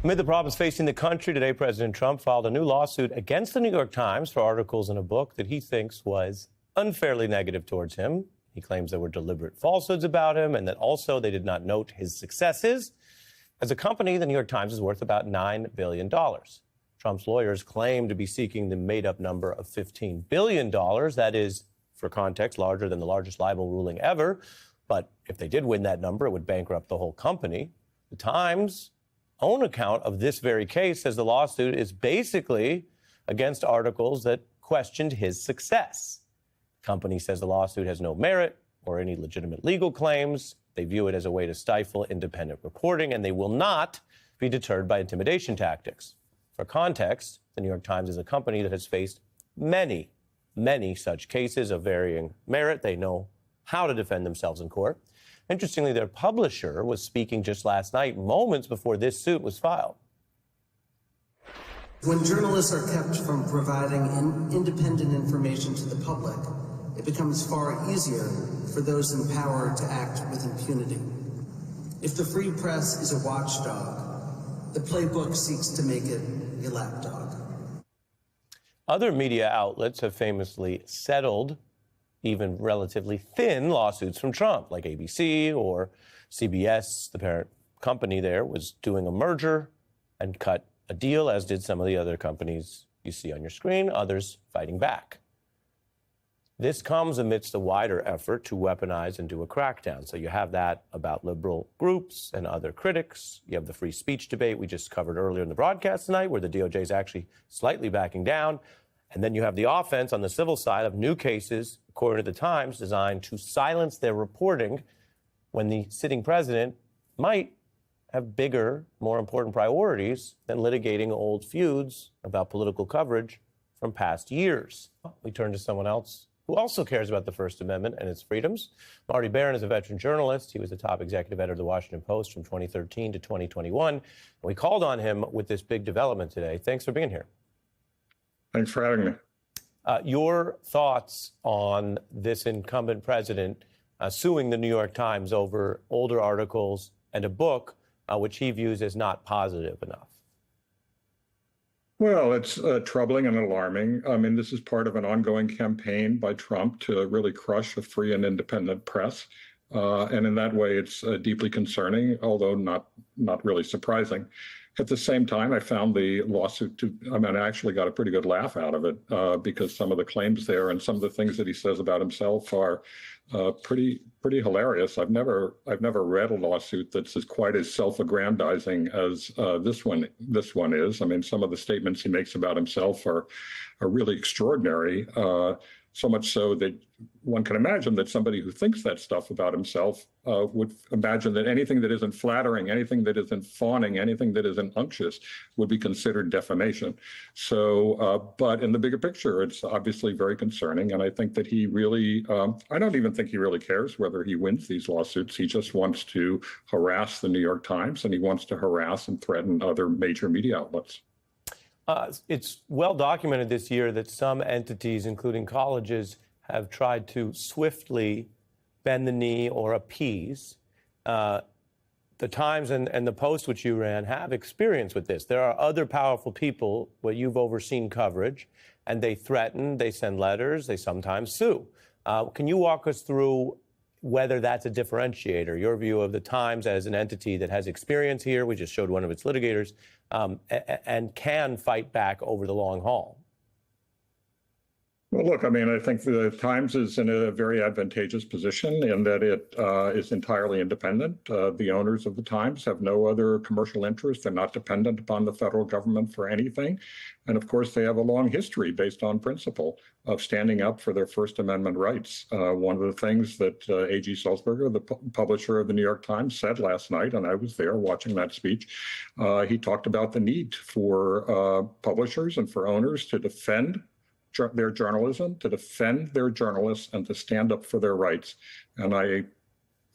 Amid the problems facing the country today, President Trump filed a new lawsuit against the New York Times for articles in a book that he thinks was unfairly negative towards him. He claims there were deliberate falsehoods about him and that also they did not note his successes. As a company, the New York Times is worth about $9 billion. Trump's lawyers claim to be seeking the made-up number of $15 billion. That is, for context, larger than the largest libel ruling ever. But if they did win that number, it would bankrupt the whole company. The Times' own account of this very case says the lawsuit is basically against articles that questioned his success. The company says the lawsuit has no merit or any legitimate legal claims. They view it as a way to stifle independent reporting, and they will not be deterred by intimidation tactics. For context, the New York Times is a company that has faced many such cases of varying merit. They know how to defend themselves in court. Interestingly, their publisher was speaking just last night, moments before this suit was filed. When journalists are kept from providing independent information to the public, it becomes far easier for those in power to act with impunity. If the free press is a watchdog, the playbook seeks to make it a lapdog. Other media outlets have famously settled even relatively thin lawsuits from Trump, like ABC or CBS. The parent company there was doing a merger and cut a deal, as did some of the other companies you see on your screen, others fighting back. This comes amidst a wider effort to weaponize and do a crackdown. So you have that about liberal groups and other critics. You have the free speech debate we just covered earlier in the broadcast tonight, where the DOJ is actually slightly backing down. And then you have the offense on the civil side of new cases, according to the Times, designed to silence their reporting when the sitting president might have bigger, more important priorities than litigating old feuds about political coverage from past years. We turn to someone else who also cares about the First Amendment and its freedoms. Marty Baron is a veteran journalist. He was the top executive editor of the Washington Post from 2013 to 2021. And we called on him with this big development today. Thanks for being here. Thanks for having me. Your thoughts on this incumbent president suing the New York Times over older articles and a book which he views as not positive enough? Well, it's troubling and alarming. I mean, this is part of an ongoing campaign by Trump to really crush a free and independent press. And in that way, it's deeply concerning, although not really surprising. At the same time, I found the lawsuit I actually got a pretty good laugh out of it because some of the claims there and some of the things that he says about himself are pretty hilarious. I've never read a lawsuit that's quite as self-aggrandizing as this one is. I mean, some of the statements he makes about himself are really extraordinary. So much so that one can imagine that somebody who thinks that stuff about himself would imagine that anything that isn't flattering, anything that isn't fawning, anything that isn't unctuous would be considered defamation. So, but in the bigger picture, it's obviously very concerning. And I think that he really, I don't even think he really cares whether he wins these lawsuits. He just wants to harass the New York Times, and he wants to harass and threaten other major media outlets. It's well documented this year that some entities, including colleges, have tried to swiftly bend the knee or appease. The Times and the Post, which you ran, have experience with this. There are other powerful people where you've overseen coverage, and they threaten, they send letters, they sometimes sue. Can you walk us through whether that's a differentiator, your view of the Times as an entity that has experience here? We just showed one of its litigators, and can fight back over the long haul. Well, look, I mean, I think the Times is in a very advantageous position in that it is entirely independent. The owners of the Times have no other commercial interest. They're not dependent upon the federal government for anything. And of course, they have a long history based on principle of standing up for their First Amendment rights. One of the things that A.G. Sulzberger, the publisher of the New York Times, said last night, and I was there watching that speech, he talked about the need for publishers and for owners to defend their journalism, to defend their journalists, and to stand up for their rights. And I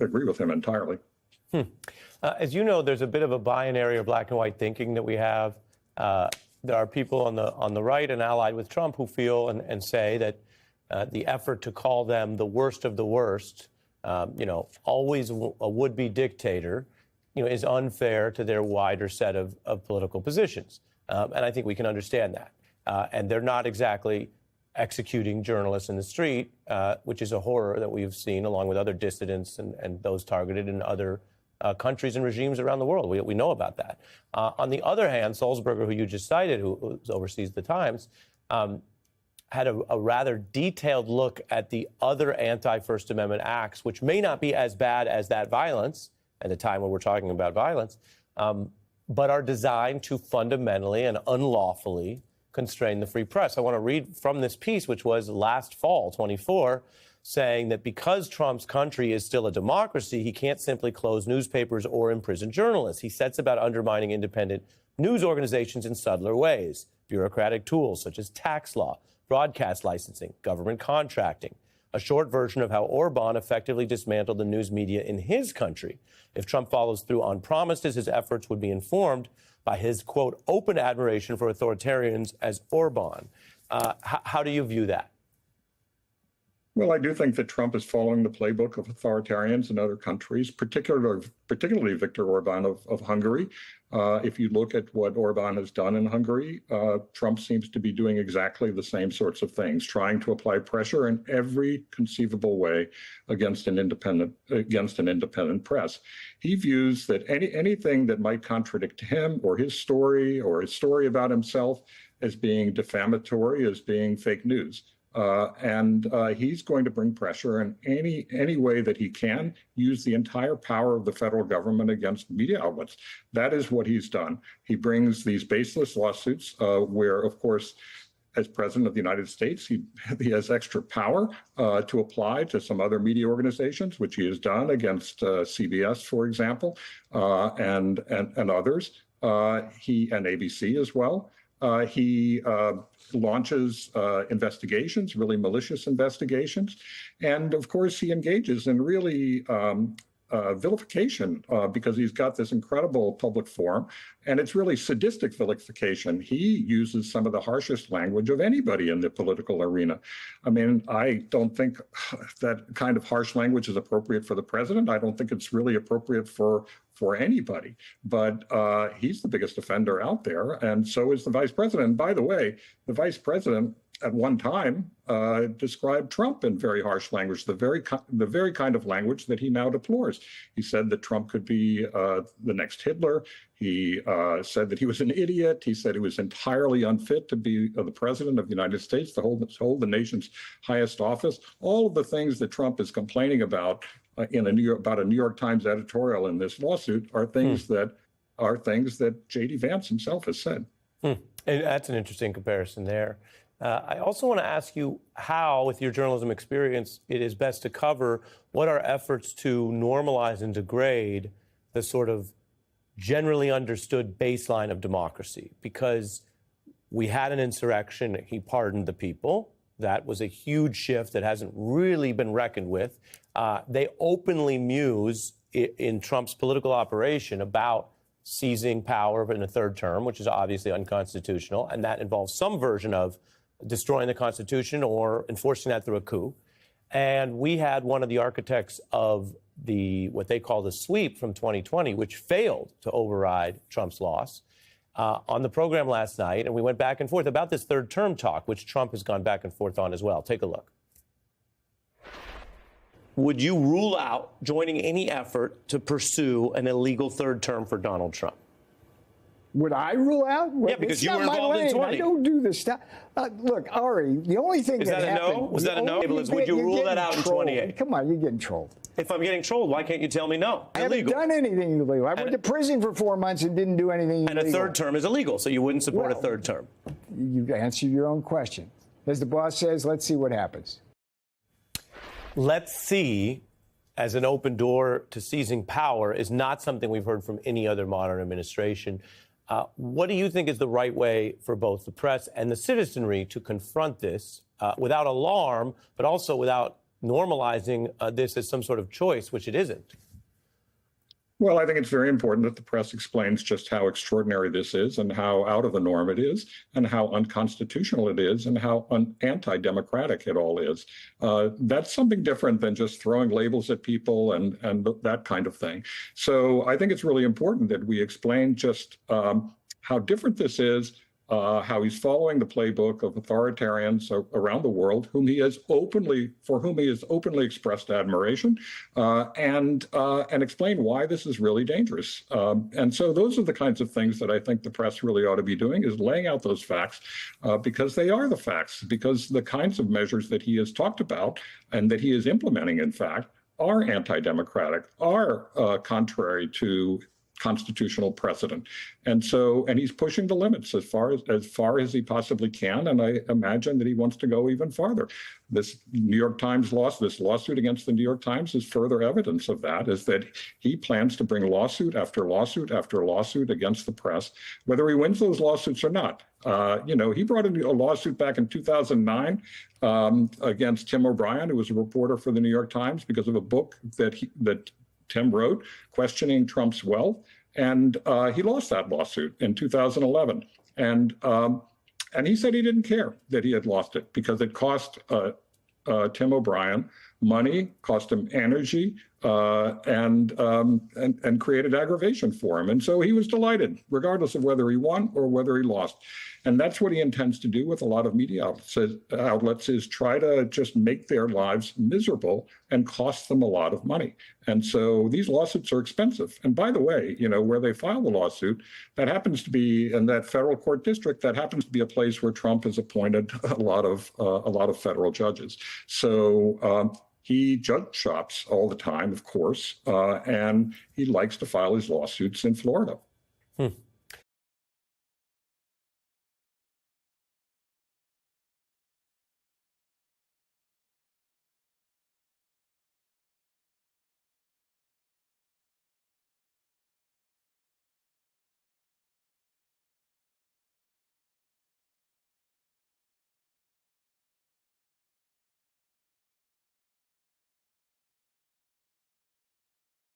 agree with him entirely. As you know, there's a bit of a binary or black and white thinking that we have. There are people on the right and allied with Trump who feel and say that the effort to call them the worst of the worst, always a would-be dictator, is unfair to their wider set of political positions. And I think we can understand that. And they're not exactly executing journalists in the street, which is a horror that we've seen along with other dissidents and those targeted in other countries and regimes around the world. We know about that. On the other hand, Sulzberger, who you just cited, who oversees the Times, had a rather detailed look at the other anti-First Amendment acts, which may not be as bad as that violence at a time when we're talking about violence, but are designed to fundamentally and unlawfully constrain the free press. I want to read from this piece, which was last fall, 24, saying that because Trump's country is still a democracy, he can't simply close newspapers or imprison journalists. He sets about undermining independent news organizations in subtler ways, bureaucratic tools such as tax law, broadcast licensing, government contracting, a short version of how Orban effectively dismantled the news media in his country. If Trump follows through on promises, his efforts would be informed by his, quote, open admiration for authoritarians as Orban. How do you view that? Well, I do think that Trump is following the playbook of authoritarians in other countries, particularly Viktor Orban of Hungary. If you look at what Orban has done in Hungary, Trump seems to be doing exactly the same sorts of things, trying to apply pressure in every conceivable way against an independent press. He views that anything that might contradict him or his story about himself as being defamatory, as being fake news. And he's going to bring pressure in any way that he can, use the entire power of the federal government against media outlets. That is what he's done. He brings these baseless lawsuits where, of course, as president of the United States, he has extra power to apply to some other media organizations, which he has done against CBS, for example, and others. He and ABC as well. He launches investigations, really malicious investigations. And of course, he engages in really vilification because he's got this incredible public forum. And it's really sadistic vilification. He uses some of the harshest language of anybody in the political arena. I mean, I don't think that kind of harsh language is appropriate for the president. I don't think it's really appropriate for anybody, but he's the biggest offender out there, and so is the vice president. And by the way, the vice president at one time described Trump in very harsh language, the very kind of language that he now deplores. He said that Trump could be the next Hitler. He said that he was an idiot. He said he was entirely unfit to be the president of the United States, to hold the nation's highest office. All of the things that Trump is complaining about about a New York Times editorial in this lawsuit are things that J.D. Vance himself has said. And that's an interesting comparison there. I also want to ask you how, with your journalism experience, it is best to cover what are efforts to normalize and degrade the sort of generally understood baseline of democracy. Because we had an insurrection, he pardoned the people. That was a huge shift that hasn't really been reckoned with. They openly muse in Trump's political operation about seizing power in a third term, which is obviously unconstitutional, and that involves some version of destroying the Constitution or enforcing that through a coup. And we had one of the architects of what they call the sweep from 2020, which failed to override Trump's loss, on the program last night, and we went back and forth about this third term talk, which Trump has gone back and forth on as well. Take a look. Would you rule out joining any effort to pursue an illegal third term for Donald Trump? Would I rule out? Yeah, because you were involved in 20. I don't do this stuff. Look, Ari, the only thing that happened... Is that a no? Was that a no? Would you rule that out in 28? Come on, you're getting trolled. If I'm getting trolled, why can't you tell me no? I haven't done anything illegal. I went to prison for 4 months and didn't do anything illegal. And a third term is illegal, so you wouldn't support a third term. You answered your own question. As the boss says, let's see what happens. Let's see, as an open door to seizing power, is not something we've heard from any other modern administration. What do you think is the right way for both the press and the citizenry to confront this without alarm, but also without normalizing this as some sort of choice, which it isn't? Well, I think it's very important that the press explains just how extraordinary this is and how out of the norm it is and how unconstitutional it is and how anti-democratic it all is. That's something different than just throwing labels at people and that kind of thing. So I think it's really important that we explain just how different this is, how he's following the playbook of authoritarians around the world, for whom he has openly expressed admiration, and explain why this is really dangerous. And so those are the kinds of things that I think the press really ought to be doing, is laying out those facts, because they are the facts, because the kinds of measures that he has talked about and that he is implementing, in fact, are anti-democratic, are contrary to constitutional precedent. And he's pushing the limits as far as he possibly can. And I imagine that he wants to go even farther. This New York Times this lawsuit against the New York Times is further evidence of that, is that he plans to bring lawsuit after lawsuit after lawsuit against the press, whether he wins those lawsuits or not. He brought a lawsuit back in 2009 against Tim O'Brien, who was a reporter for the New York Times, because of a book that Tim wrote questioning Trump's wealth, and he lost that lawsuit in 2011. And he said he didn't care that he had lost it, because it cost Tim O'Brien money, cost him energy, and created aggravation for him. And so he was delighted, regardless of whether he won or whether he lost. And that's what he intends to do with a lot of media outlets, is try to just make their lives miserable and cost them a lot of money. And so these lawsuits are expensive. And by the way, where they file the lawsuit, that happens to be in that federal court district, that happens to be a place where Trump has appointed a lot of federal judges. So he judge shops all the time, of course, and he likes to file his lawsuits in Florida.